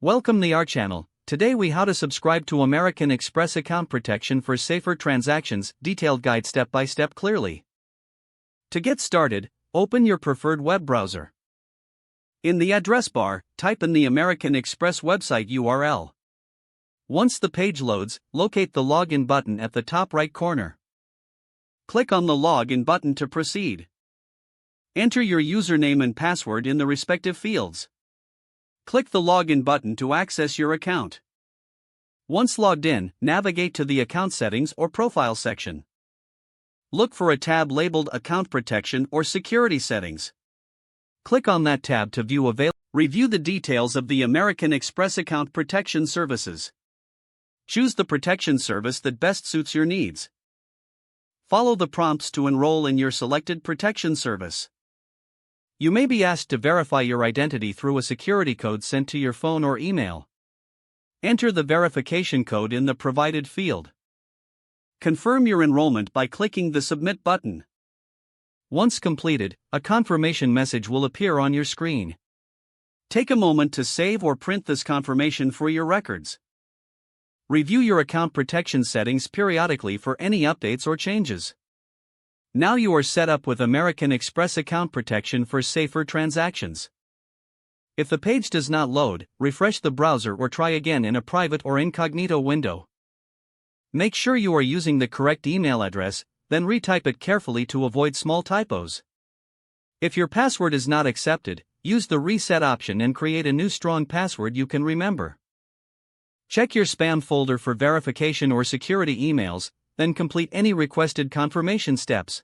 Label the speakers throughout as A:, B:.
A: Welcome to our channel. Today we how to subscribe to American Express account protection for safer transactions, detailed guide step by step clearly. To get started, open your preferred web browser. In the address bar, type in the American Express website URL. Once the page loads, locate the login button at the top right corner. Click on the login button to proceed. Enter your username and password in the respective fields. Click the login button to access your account. Once logged in, navigate to the account settings or profile section. Look for a tab labeled Account Protection or Security Settings. Click on that tab to view Review the details of the American Express account protection services. Choose the protection service that best suits your needs. Follow the prompts to enroll in your selected protection service. You may be asked to verify your identity through a security code sent to your phone or email. Enter the verification code in the provided field. Confirm your enrollment by clicking the Submit button. Once completed, a confirmation message will appear on your screen. Take a moment to save or print this confirmation for your records. Review your account protection settings periodically for any updates or changes. Now you are set up with American Express account protection for safer transactions. If the page does not load, refresh the browser or try again in a private or incognito window. Make sure you are using the correct email address, then retype it carefully to avoid small typos. If your password is not accepted, use the reset option and create a new strong password you can remember. Check your spam folder for verification or security emails, then complete any requested confirmation steps.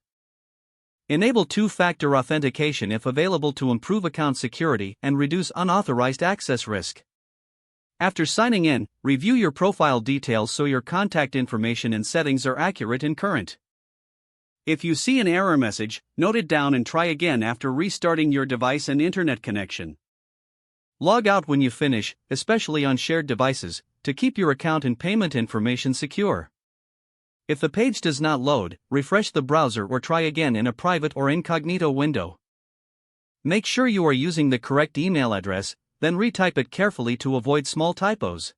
A: Enable two-factor authentication if available to improve account security and reduce unauthorized access risk. After signing in, review your profile details so your contact information and settings are accurate and current. If you see an error message, note it down and try again after restarting your device and internet connection. Log out when you finish, especially on shared devices, to keep your account and payment information secure. If the page does not load, refresh the browser or try again in a private or incognito window. Make sure you are using the correct email address, then retype it carefully to avoid small typos.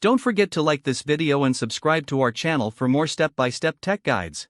A: Don't forget to like this video and subscribe to our channel for more step-by-step tech guides.